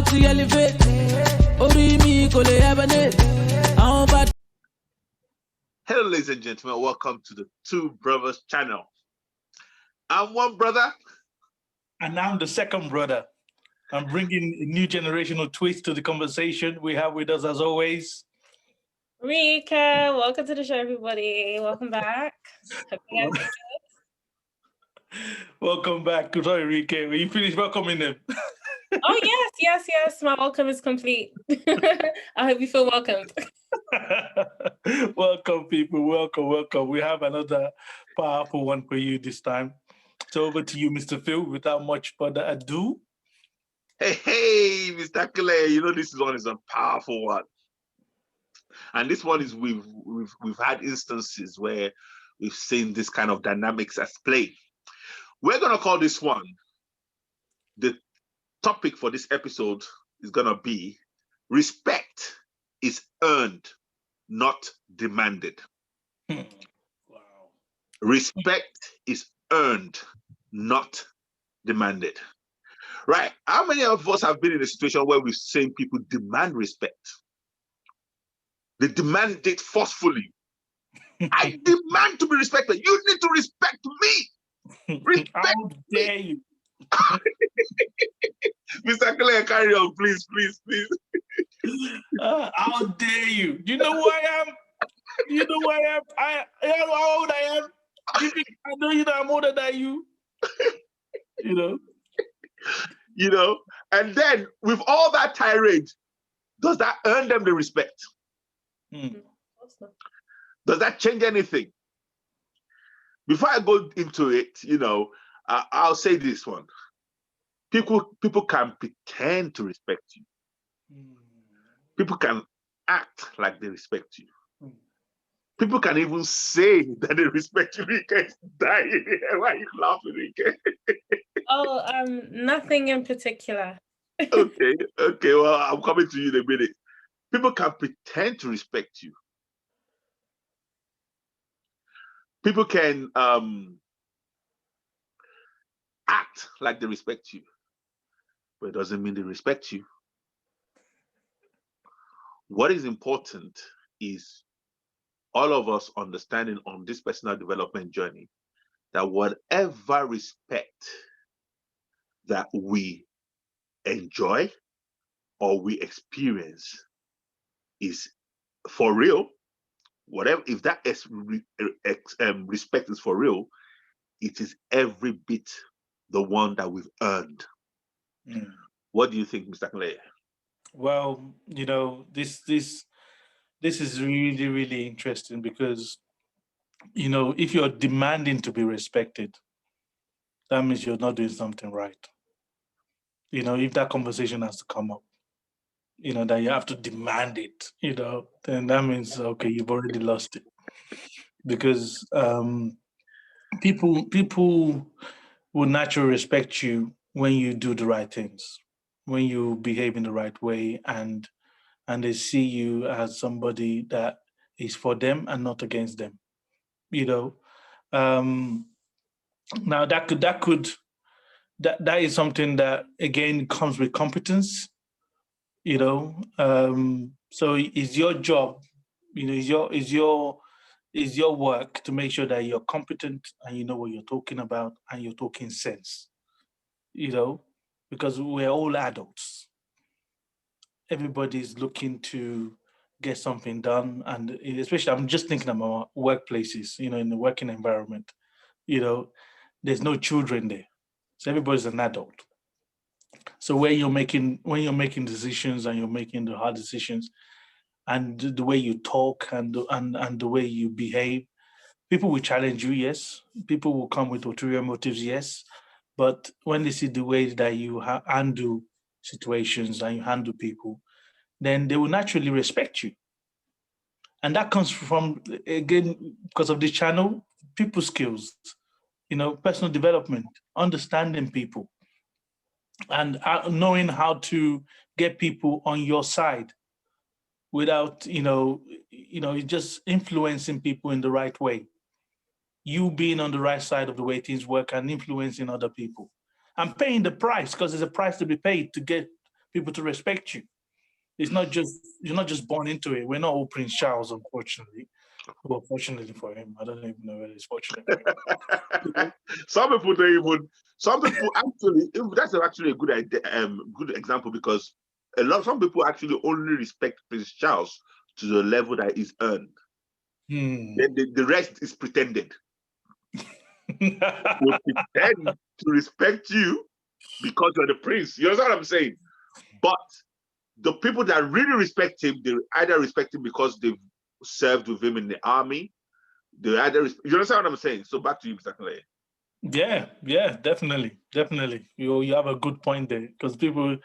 to elevate. Hello, ladies and gentlemen. Welcome to the Two Brothers channel. I'm one brother. And I'm the second brother. I'm bringing a new generational twist to the conversation. We have with us, as always, Rika. Welcome to the show, everybody. Welcome back. Hope you guys are good. Welcome back. Sorry, Rika. When you finish welcoming them. Oh, yes. My welcome is complete. I hope you feel welcomed. Welcome, people. Welcome. We have another powerful one for you this time. So over to you, Mr. Phil, without much further ado. Hey, Mr. Clay. You know this one is a powerful one. And this one is we've had instances where we've seen this kind of dynamics at play. We're gonna call this one, the topic for this episode is gonna be respect is earned, not demanded. Wow. Respect is earned, not demanded. Right? How many of us have been in a situation where we've seen people demand respect? They demand it forcefully. I demand to be respected. You need to respect me. Respect How dare you? Mr. Clay, carry on, please. How dare you? Do you know who I am? You know who I am? I know how old I am. I know you know I'm older than you. You know. And then with all that tirade, does that earn them the respect? Does that change anything? Before I go into it, I'll say this one. People can pretend to respect you. People can act like they respect you. People can even say that they respect you. You can't die. Why are you laughing, Rika? Oh, nothing in particular. Okay. Well, I'm coming to you in a minute. People can pretend to respect you. People can act like they respect you, but it doesn't mean they respect you. What is important is all of us understanding on this personal development journey that whatever respect that we enjoy or we experience is for real. Whatever, if that respect is for real, it is every bit the one that we've earned. What do you think, Mr. Clay? Well, this is really, really interesting because, if you're demanding to be respected, that means you're not doing something right. If that conversation has to come up, that you have to demand it, then that means, okay, you've already lost it. Because people will naturally respect you when you do the right things, when you behave in the right way, and they see you as somebody that is for them and not against them. Now that is something that again comes with competence. So it's your job, is your work to make sure that you're competent and you know what you're talking about and you're talking sense. Because we're all adults. Everybody's looking to get something done, and especially I'm just thinking about workplaces, in the working environment, there's no children there. So everybody's an adult. So when you're making decisions and you're making the hard decisions, and the way you talk and the way you behave, people will challenge you, yes. People will come with ulterior motives, yes. But when they see the way that you handle situations and you handle people, then they will naturally respect you. And that comes from, again, because of the channel, people skills, personal development, understanding people, and knowing how to get people on your side without, just influencing people in the right way. You being on the right side of the way things work and influencing other people. And paying the price, because there's a price to be paid to get people to respect you. It's not just, you're not just born into it. We're not all Prince Charles, unfortunately. Well, fortunately for him, I don't even know whether it's fortunate for him. Some people don't even. Some people actually. That's actually a good idea, good example, because some people actually only respect Prince Charles to the level that is earned. Then the rest is pretended. Will pretend to respect you because you're the prince. You understand what I'm saying? But the people that really respect him, they either respect him because they've served with him in the army. They either you understand what I'm saying? So back to you, Mr. Clay. Yeah, definitely. You have a good point there, because people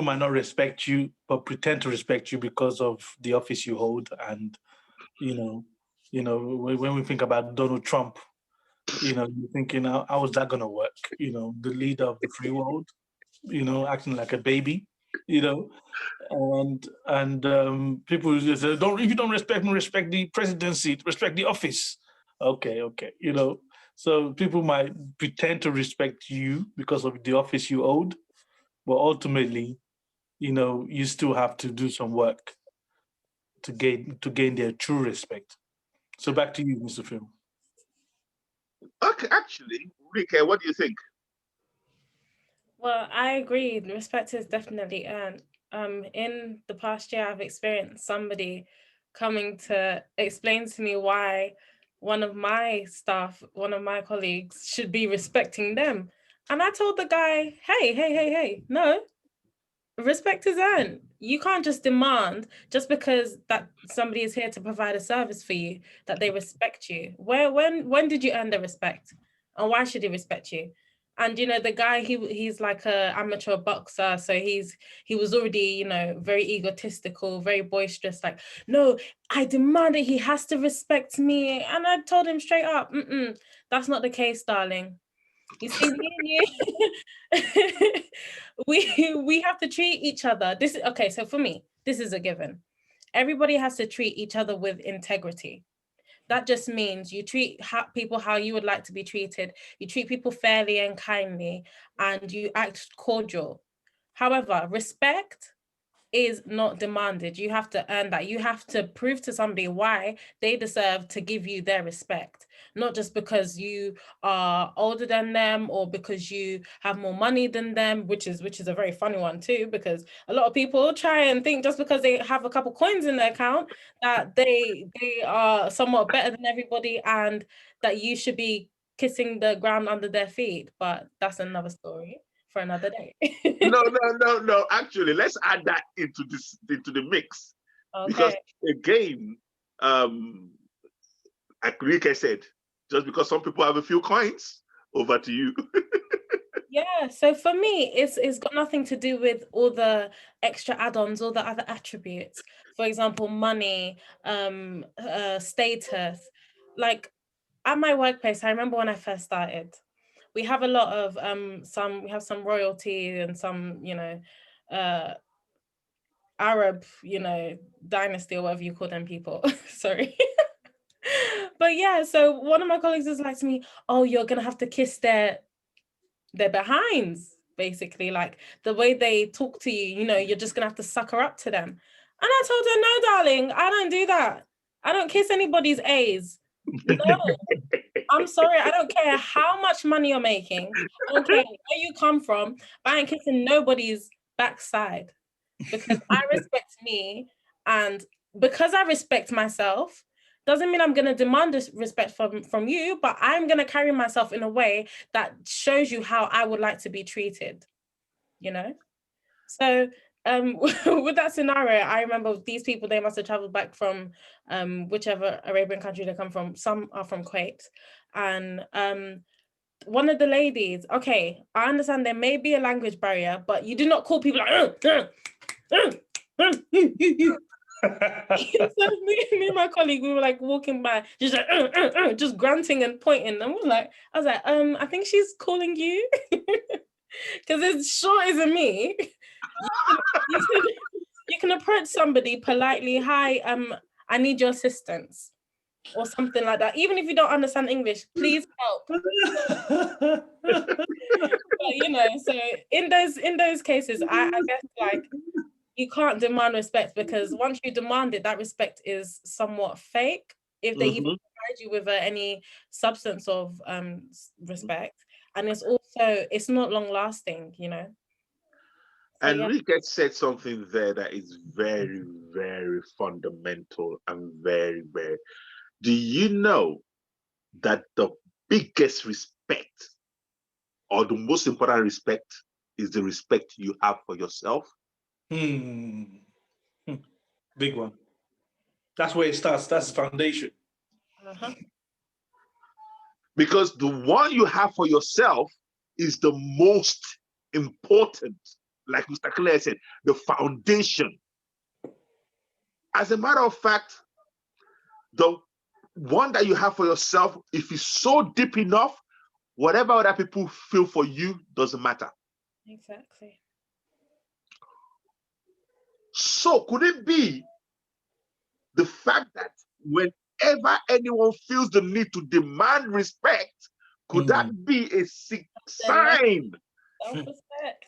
might not respect you, but pretend to respect you because of the office you hold. And when we think about Donald Trump, you're thinking, how is that going to work? The leader of the free world, acting like a baby, and people just say, if you don't respect me, respect the presidency, respect the office. Okay, so people might pretend to respect you because of the office you hold, but ultimately, you still have to do some work to gain their true respect. So back to you, Mr. Phil. Okay, actually, Rike, what do you think? Well, I agree. Respect is definitely earned. In the past year, I've experienced somebody coming to explain to me why one of my staff, one of my colleagues, should be respecting them. And I told the guy, hey, no, respect is earned. You can't just demand, just because that somebody is here to provide a service for you, that they respect you. When did you earn the respect? And why should he respect you? And the guy, he's like a amateur boxer, so he was already very egotistical, very boisterous, like, no, I demand it, he has to respect me. And I told him straight up, that's not the case, darling. You see, me and you, we have to treat each other. Okay, so for me, this is a given. Everybody has to treat each other with integrity. That just means you treat people how you would like to be treated. You treat people fairly and kindly, and you act cordial. However, respect is not demanded. You have to earn that. You have to prove to somebody why they deserve to give you their respect, not just because you are older than them or because you have more money than them, which is a very funny one too, because a lot of people try and think just because they have a couple coins in their account that they are somewhat better than everybody and that you should be kissing the ground under their feet. But that's another story for another day. No. Actually, let's add that into the mix. Okay. Because again, like Rike said, just because some people have a few coins, over to you. Yeah, so for me, it's got nothing to do with all the extra add-ons, all the other attributes. For example, money, status. Like at my workplace, I remember when I first started, we have a lot of some royalty and some Arab dynasty or whatever you call them people. Sorry. But yeah, so one of my colleagues was like to me, oh, you're gonna have to kiss their behinds, basically, like the way they talk to you, you're just gonna have to sucker up to them. And I told her, no, darling, I don't do that. I don't kiss anybody's A's. No, I'm sorry, I don't care how much money you're making. I don't care where you come from, but I ain't kissing nobody's backside, because I respect me, and because I respect myself doesn't mean I'm going to demand this respect from you, but I'm going to carry myself in a way that shows you how I would like to be treated, So with that scenario, I remember these people, they must have traveled back from whichever Arabian country they come from. Some are from Kuwait. And one of the ladies, okay, I understand there may be a language barrier, but you do not call people like, so me and my colleague, we were like walking by, just like just grunting and pointing, and I was like, I think she's calling you, because it sure isn't me. You can approach somebody politely, hi, I need your assistance. or something like that. Even if you don't understand English, please help. But you know, so in those cases, I guess like you can't demand respect, because once you demand it, that respect is somewhat fake. If they even provide you with any substance of respect, and it's not long lasting, you know. So, And yeah. Rick said something there that is very, very fundamental and very, very. Do you know that the biggest respect, or the most important respect, is the respect you have for yourself? Big one. That's where it starts. That's the foundation. Because the one you have for yourself is the most important. Like Mr. Claire said, the foundation. As a matter of fact, the one that you have for yourself, if it's so deep enough, whatever other people feel for you doesn't matter. Exactly. So could it be the fact that whenever anyone feels the need to demand respect, could that be a sign Self-respect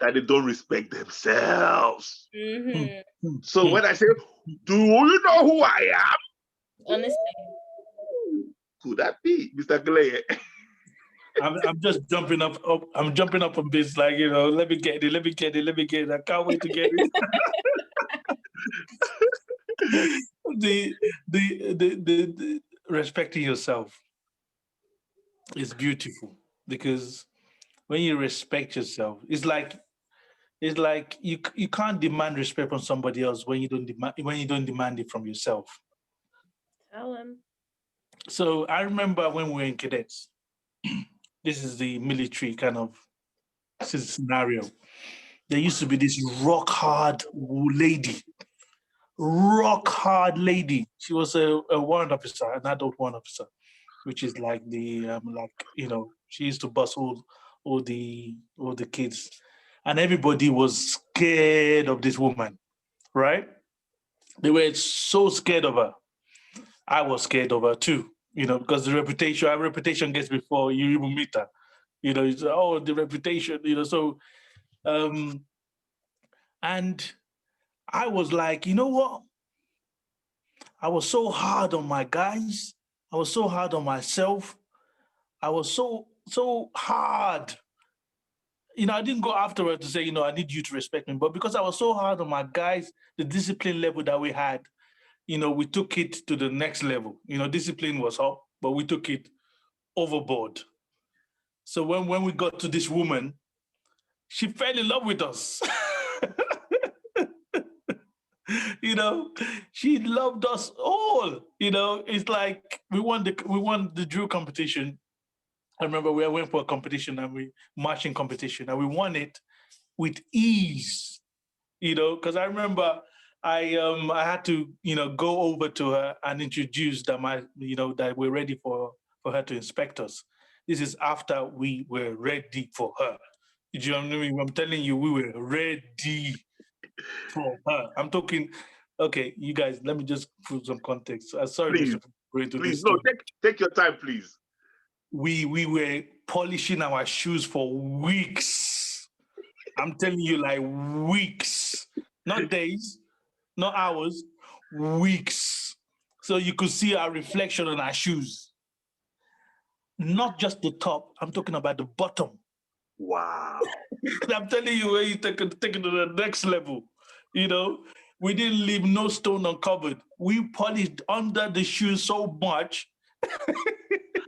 that they don't respect themselves? So Hmm. when I say, do you know who I am? Honestly. Could that be, Mr. Clay? I'm just jumping up. I'm jumping up on this, like, you know, let me get it. I can't wait to get it. the respecting yourself is beautiful, because when you respect yourself, it's like you can't demand respect from somebody else when you don't demand it from yourself. Tell him. So I remember when we were in cadets. This is the military kind of scenario. There used to be this rock hard lady. She was a warrant officer, an adult warrant officer, which is like she used to bust all the kids, and everybody was scared of this woman, right? They were so scared of her. I was scared of her too, because our reputation gets before you even meet her. It's, oh, the reputation, so and I was like, you know what? I was so hard on my guys. I was so hard on myself. I was so hard. I didn't go after her to say, I need you to respect me. But because I was so hard on my guys, the discipline level that we had, we took it to the next level. Discipline was up, but we took it overboard. So when we got to this woman, she fell in love with us. She loved us all. It's like we won the drill competition. I remember we went for a competition, and marching competition, and we won it with ease. Because I remember I had to go over to her and introduce that we're ready for her to inspect us. This is after we were ready for her. Do you know what I mean? I'm telling you, we were ready for her. I'm talking. Okay, you guys, let me just put some context. Sorry, Please, Mr. Going to please, this no, story. take your time, please. We were polishing our shoes for weeks. I'm telling you, like weeks, not days, not hours, weeks. So you could see our reflection on our shoes. Not just the top, I'm talking about the bottom. Wow. I'm telling you, where you take it to the next level. We didn't leave no stone uncovered. We polished under the shoes so much.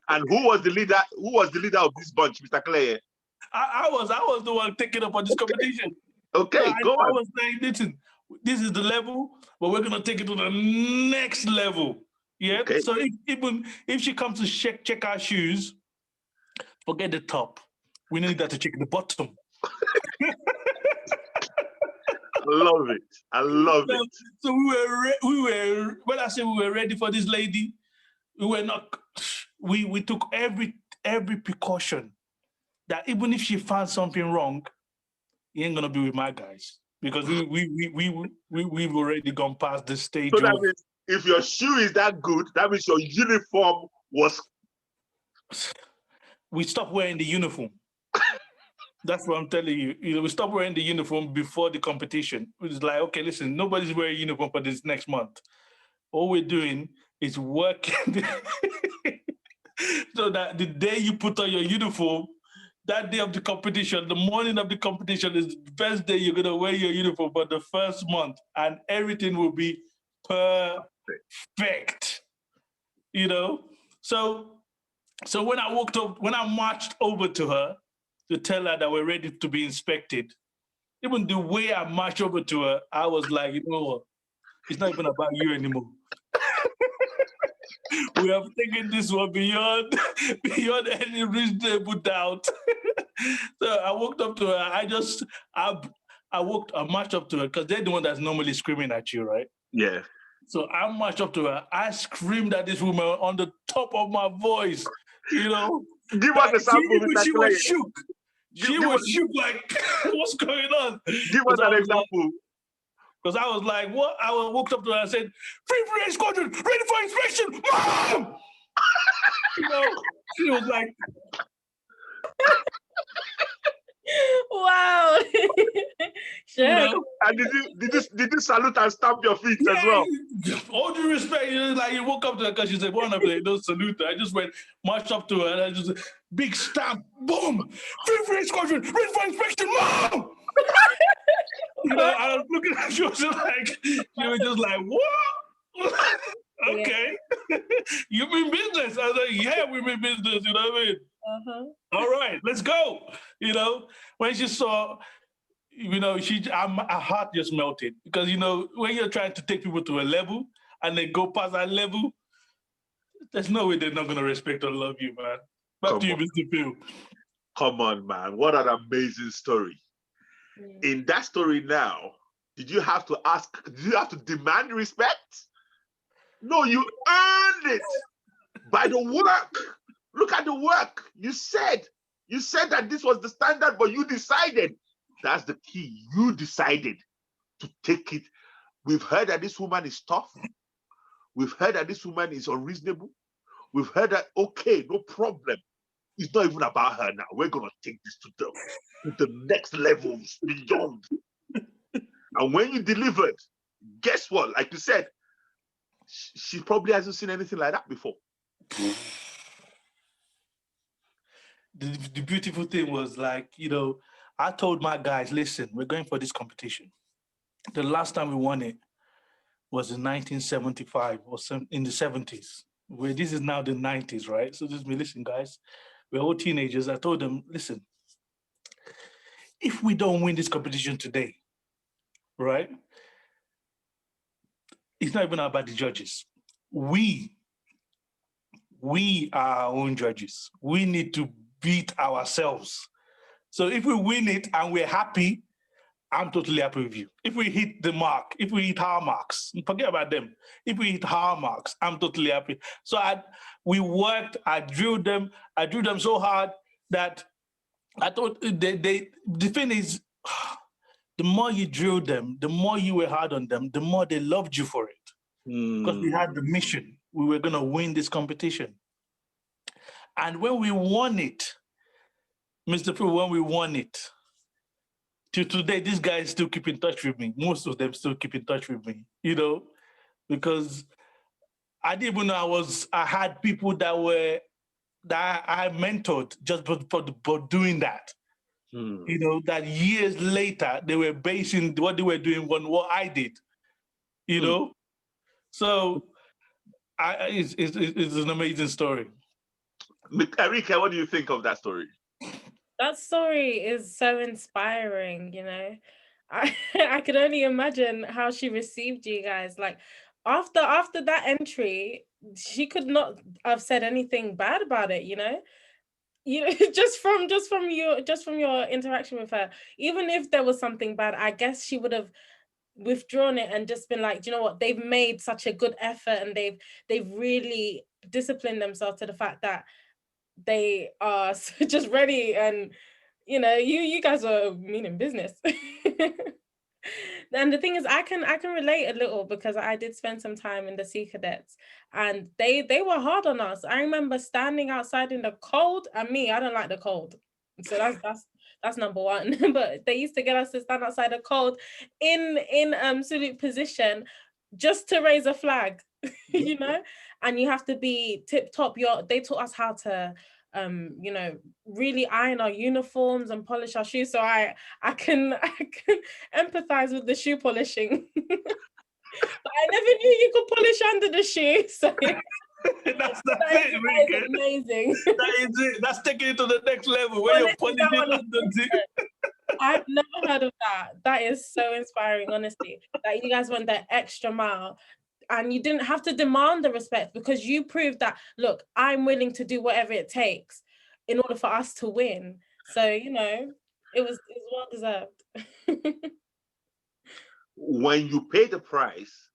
And who was the leader? Who was the leader of this bunch, Mr. Clay? I was the one taking up on this competition. Okay, So go on. I was saying, listen, this is the level, but we're gonna take it to the next level. Yeah. Okay. So if she comes to check our shoes, forget the top. We need her to check the bottom. I love it. So we were when I say we were ready for this lady, we were not. We took every precaution that even if she found something wrong, he ain't gonna be with my guys, because we've already gone past the stage So that of. means if your shoe is that good, that means your uniform was. We stopped wearing the uniform. That's what I'm telling you. You know, we stopped wearing the uniform before the competition. It was like, okay, listen, nobody's wearing uniform for this next month. All we're doing is working so that the day you put on your uniform, that day of the competition, the morning of the competition is the best day you're gonna wear your uniform for the first month, and everything will be perfect. You know? So when I walked up, when I marched over to her to tell her that we're ready to be inspected, even the way I marched over to her, I was like, you know what? It's not even about you anymore. We have taken this one beyond any reasonable doubt. So I walked up to her. I marched up to her because they're the one that's normally screaming at you, right? Yeah. So I marched up to her. I screamed at this woman on the top of my voice, you know. Give us a sample, Mr. She Clay. was shook. She was shook, like, what's going on? Give us an example. Because I was like, what? I walked up to her and said, free squadron, ready for inspection, Mom! You know, she was like, wow. Sure. You know? And did you salute and stamp your feet as well? All due respect, you know, like you woke up to her because she said, one of them, don't salute her. I just went, marched up to her and I just, big stamp, boom, free squadron, ready for inspection, Mom! You know, I was looking at you, she was just like, what? Okay. You mean business? I was like, yeah, we mean business, you know what I mean? All right, let's go. You know, when she saw, you know, her heart just melted because, you know, when you're trying to take people to a level and they go past that level, there's no way they're not going to respect or love you, man. Back to you, Mr. Phil. Come on, man. What an amazing story. In that story now, did you have to demand respect? No, you earned it by the work. Look at the work. You said that this was the standard, but you decided. That's the key. You decided to take it. We've heard that this woman is tough. We've heard that this woman is unreasonable. We've heard that, okay, no problem. It's not even about her now. We're going to take this to the next levels beyond. And when you delivered, guess what? Like you said, she probably hasn't seen anything like that before. The beautiful thing was, like, you know, I told my guys, listen, we're going for this competition. The last time we won it was in 1975 or in the 70s. Where this is now the 90s, right? So just me, listen, guys, we're all teenagers. I told them, listen, if we don't win this competition today, right, it's not even about the judges. We are our own judges. We need to beat ourselves. So if we win it and we're happy, I'm totally happy with you. If we hit the mark, if we hit our marks, forget about them. If we hit our marks, I'm totally happy. So we worked, I drilled them so hard that I thought the thing is, the more you drilled them, the more you were hard on them, the more they loved you for it. Because we had the mission. We were going to win this competition. And when we won it, Mr. Phil, when we won it, till today, these guys still keep in touch with me. Most of them still keep in touch with me, you know, because I didn't even know I had people that I mentored just for doing that. You know, that years later, they were basing what they were doing on what I did, you know? So it's an amazing story. Erika, what do you think of that story? That story is so inspiring, you know. I could only imagine how she received you guys. Like after that entry, she could not have said anything bad about it, you know. You know, just from your interaction with her, even if there was something bad, I guess she would have withdrawn it and just been like, do you know what, they've made such a good effort and they've really disciplined themselves to the fact that they are just ready, and you know, you guys are meaning business. And the thing is, I can relate a little because I did spend some time in the Sea Cadets, and they were hard on us. I remember standing outside in the cold, and I don't like the cold, so that's number one. But they used to get us to stand outside the cold in salute position just to raise a flag, you know, and you have to be tip top. They taught us how to you know, really iron our uniforms and polish our shoes. So I can empathize with the shoe polishing. But I never knew you could polish under the shoe. So That's that it, is amazing. That is it. That's taking it to the next level where Honestly, you're polishing that one is under the. I've never heard of that. That is so inspiring, honestly. That you guys went that extra mile and you didn't have to demand the respect because you proved that, look, I'm willing to do whatever it takes in order for us to win. So, you know, it was well deserved. When you pay the price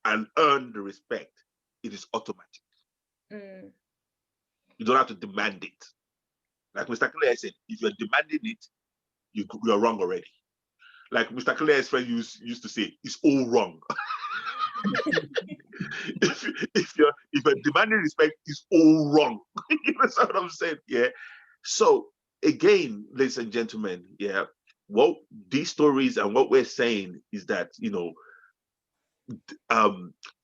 and earn the respect, it is automatic. You don't have to demand it. Like Mr. Claire said, if you're demanding it, you're wrong already. Like Mr. Claire's friend used to say, it's all wrong. if you're demanding respect, it's all wrong. You know what I'm saying? Yeah. So again, ladies and gentlemen, yeah, what these stories and what we're saying is that, you know,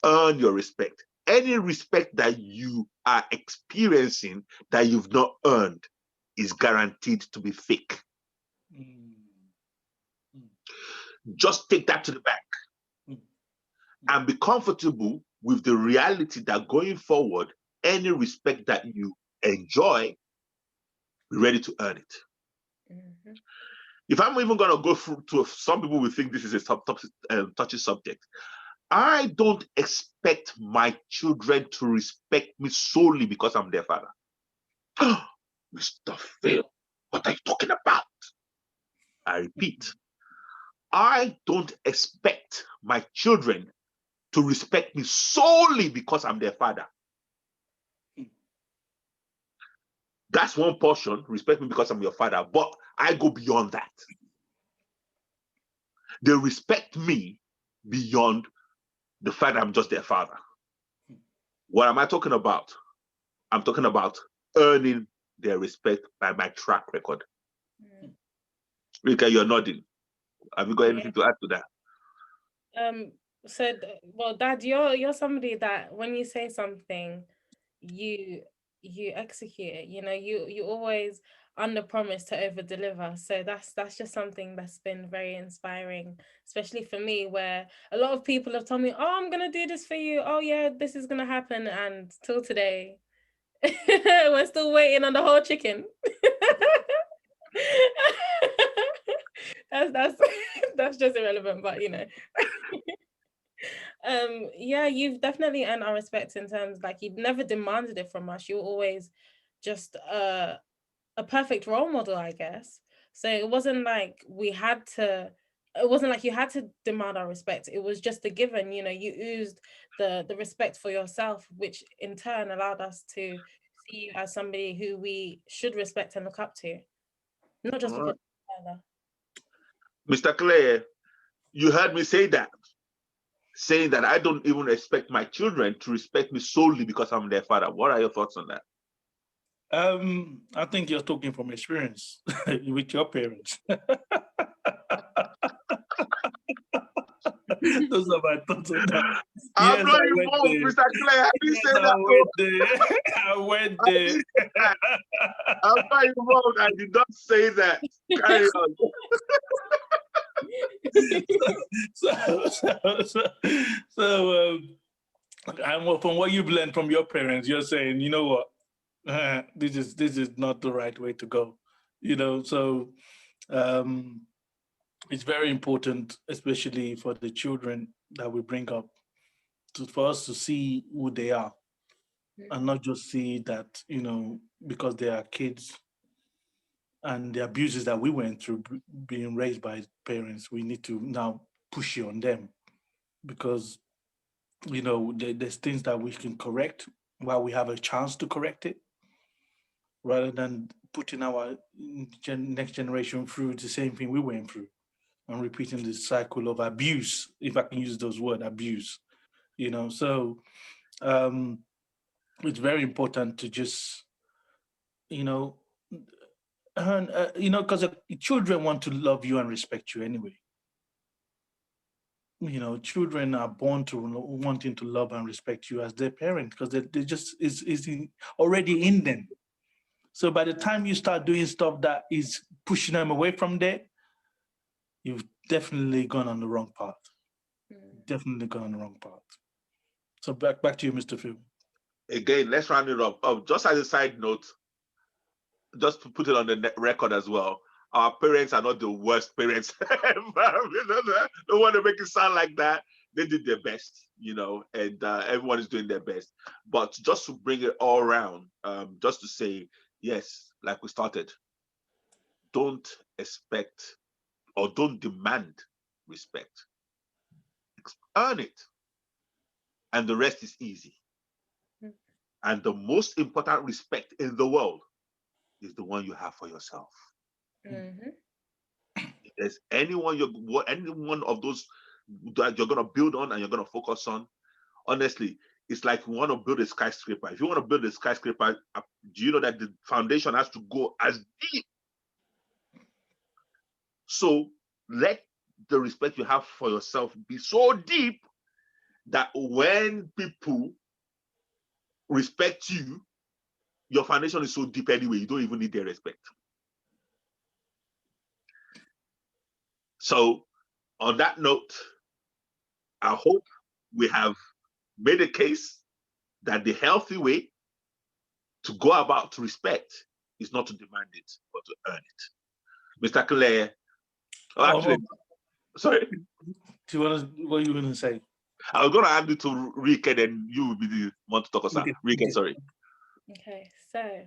earn your respect. Any respect that you are experiencing that you've not earned is guaranteed to be fake. Just take that to the bank and be comfortable with the reality that going forward, any respect that you enjoy, be ready to earn it. If I'm even going to go through to some people will think this is a touchy subject. I don't expect my children to respect me solely because I'm their father. Mr. Phil, what are you talking about? I repeat, I don't expect my children to respect me solely because I'm their father. That's one portion, respect me because I'm your father, but I go beyond that. They respect me beyond the fact that I'm just their father. What am I talking about? I'm talking about earning their respect by my track record. Rika, you're nodding. Have you got anything to add to that? So, well, Dad, you're somebody that when you say something, you execute it. You know, you always under promise to over deliver. So that's just something that's been very inspiring, especially for me, where a lot of people have told me, "Oh, I'm gonna do this for you. Oh yeah, this is gonna happen," and till today, we're still waiting on the whole chicken. that's just irrelevant, but you know. Yeah, you've definitely earned our respect in terms like you never demanded it from us. You were always just a perfect role model, I guess. So it wasn't like you had to demand our respect. It was just a given, you know, you oozed the respect for yourself, which in turn allowed us to see you as somebody who we should respect and look up to. Not just because Mr. Claire, you heard me say that. Saying that I don't even expect my children to respect me solely because I'm their father. What are your thoughts on that? I think you're talking from experience with your parents. Those are my thoughts on that. I'm not involved, Mr. Clay. How do you say that? I went there. I'm not involved. I did not say that. Carry on. And from what you've learned from your parents, you're saying, you know what, this is not the right way to go. You know, so it's very important, especially for the children that we bring up, for us to see who they are, and not just see that, you know, because they are kids and the abuses that we went through being raised by parents, we need to now push it on them, because, you know, there's things that we can correct while we have a chance to correct it, rather than putting our next generation through the same thing we went through. and repeating the cycle of abuse, if I can use those words, abuse. So it's very important to just, you know, and because children want to love you and respect you anyway. Children are born to wanting to love and respect you as their parent, because they just is already in them. So by the time you start doing stuff that is pushing them away from there, you've definitely gone on the wrong path. Definitely gone on the wrong path. So back to you, Mr. Phil. Again, let's round it up. Just as a side note, just to put it on the record as well, our parents are not the worst parents ever. Don't want to make it sound like that. They did their best, and everyone is doing their best. But just to bring it all around, just to say, yes, like we started, don't expect or don't demand respect. Earn it. And the rest is easy. And the most important respect in the world is the one you have for yourself. Mm-hmm. If there's any one of those that you're going to build on and you're going to focus on, honestly, it's like you want to build a skyscraper. If you want to build a skyscraper, do you know that the foundation has to go as deep? So let the respect you have for yourself be so deep that when people respect you, your foundation is so deep anyway, you don't even need their respect. So on that note, I hope we have made a case that the healthy way to go about to respect is not to demand it, but to earn it. Mr. Claire, sorry. What are you going to say? I was going to hand it to Rika, and you will be the one to talk us out. Rika, sorry. Okay, so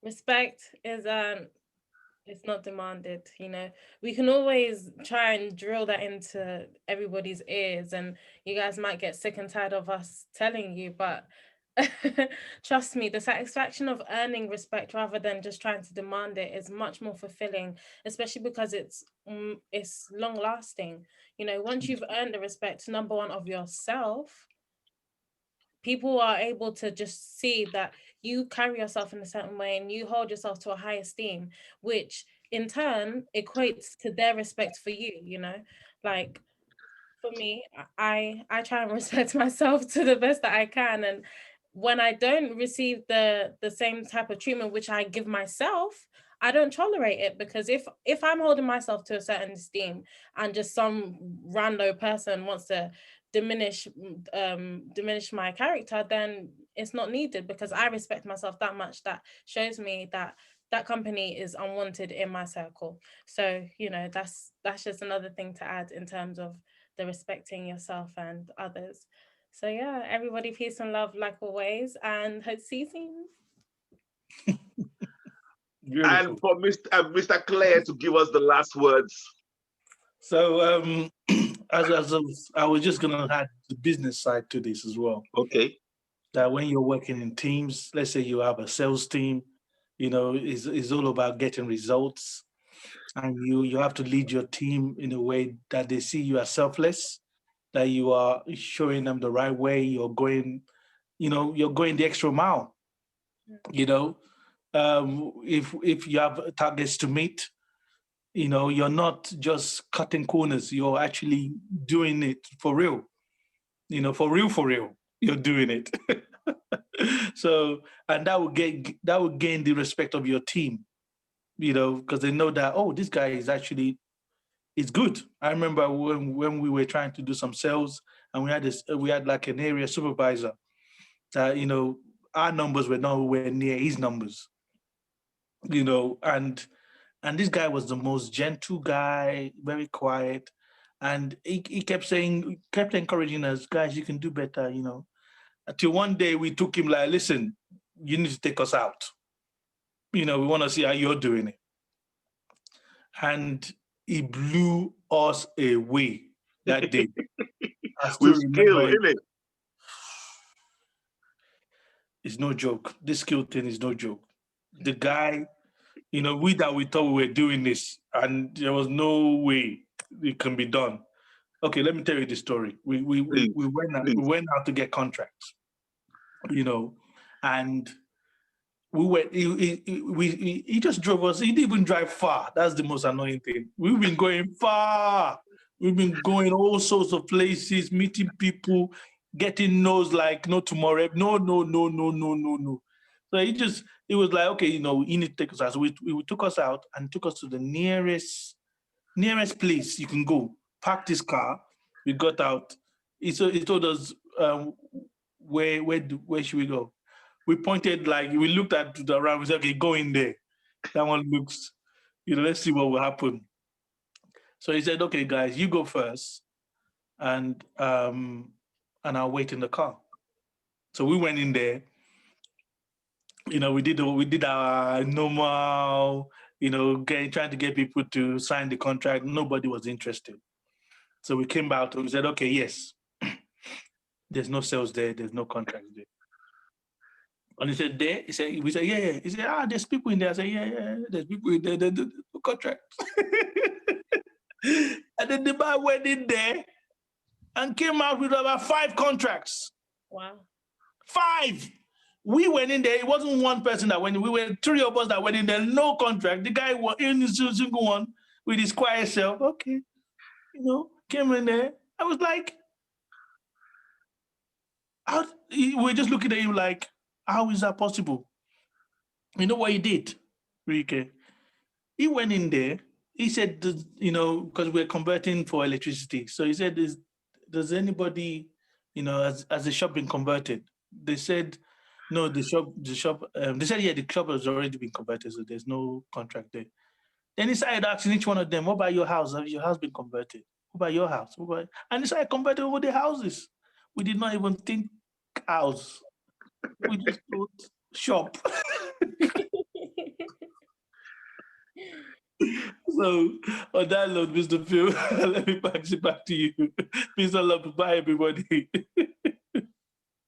respect is it's not demanded. We can always try and drill that into everybody's ears, and you guys might get sick and tired of us telling you, but trust me, the satisfaction of earning respect rather than just trying to demand it is much more fulfilling, especially because it's long lasting. Once you've earned the respect, number one, of yourself, people are able to just see that you carry yourself in a certain way and you hold yourself to a high esteem, which in turn equates to their respect for you. Like, for me, I try and respect myself to the best that I can, and when I don't receive the same type of treatment which I give myself, I don't tolerate it, because if I'm holding myself to a certain esteem and just some rando person wants to diminish my character, then it's not needed, because I respect myself that much. That shows me that company is unwanted in my circle. So that's just another thing to add in terms of the respecting yourself and others. So yeah, everybody, peace and love like always, and hope to see you soon. And for Mr. Claire to give us the last words. So as I was just going to add the business side to this as well. Okay. That when you're working in teams, let's say you have a sales team, it's all about getting results, and you have to lead your team in a way that they see you as selfless, that you are showing them the right way. You're going the extra mile. If you have targets to meet, you're not just cutting corners. You're actually doing it for real. For real. You're doing it. So, and that will gain the respect of your team. Because they know that, oh, this guy is good. I remember when we were trying to do some sales, and we had like an area supervisor that, our numbers were nowhere near his numbers, and this guy was the most gentle guy, very quiet. And he kept encouraging us, guys, you can do better, Until one day we took him like, listen, you need to take us out. We want to see how you're doing it. And he blew us away that day. I still remember it. It's no joke. This skill thing is no joke. The guy we thought we were doing this, and there was no way it can be done. Okay, let me tell you the story. We went out to get contracts, and we went. He just drove us. He didn't even drive far. That's the most annoying thing. We've been going far. We've been going all sorts of places, meeting people, getting no's like no tomorrow. No. So it was like, okay, you need to take us out. So we took us out and took us to the nearest place you can go. Park this car. We got out. He told us where should we go? We pointed, like, we looked at the around. We said, okay, go in there. That one looks, let's see what will happen. So he said, okay, guys, you go first, and I'll wait in the car. So we went in there. We did our normal, trying to get people to sign the contract. Nobody was interested. So we came out and we said, okay, yes, there's no sales there. There's no contract there. And he said, there? We said, yeah. He said, there's people in there. I said, yeah, there's people in there. There's no contract. And then the man went in there and came out with about 5 contracts. Wow. 5. We went in there. It wasn't one person that went in. We were 3 of us that went in there. No contract. The guy was in his single one with his quiet self. Okay. Came in there. I was like, we're just looking at him like, how is that possible? You know what he did, Rike? He went in there. He said, because we're converting for electricity. So he said, does anybody, has the shop been converted? They said, no, the shop, they said, yeah, the shop has already been converted, so there's no contract there. Then he started asking each one of them, what about your house? Has your house been converted? What about your house? And he started converting over the houses. We did not even think house. We just thought shop. So on that note, Mr. Phil, let me pass it back to you. Mr. Love, bye everybody.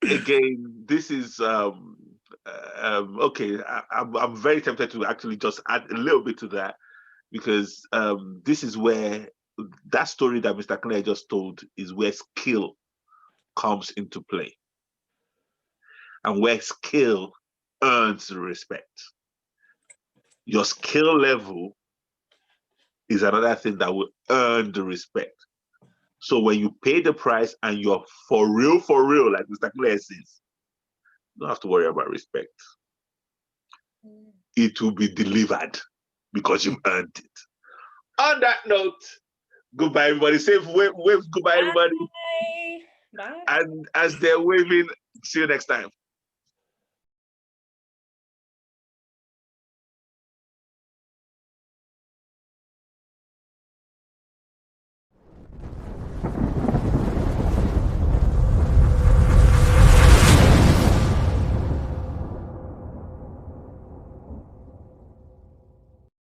Again, this is okay. I'm very tempted to actually just add a little bit to that, because this is where that story that Mr. Clare just told is where skill comes into play, and where skill earns respect. Your skill level is another thing that will earn the respect. So when you pay the price and you're for real, like Mr. Clare says, you don't have to worry about respect. It will be delivered because you've earned it. On that note, goodbye, everybody. Safe wave, goodbye, everybody. Bye. And as they're waving, see you next time.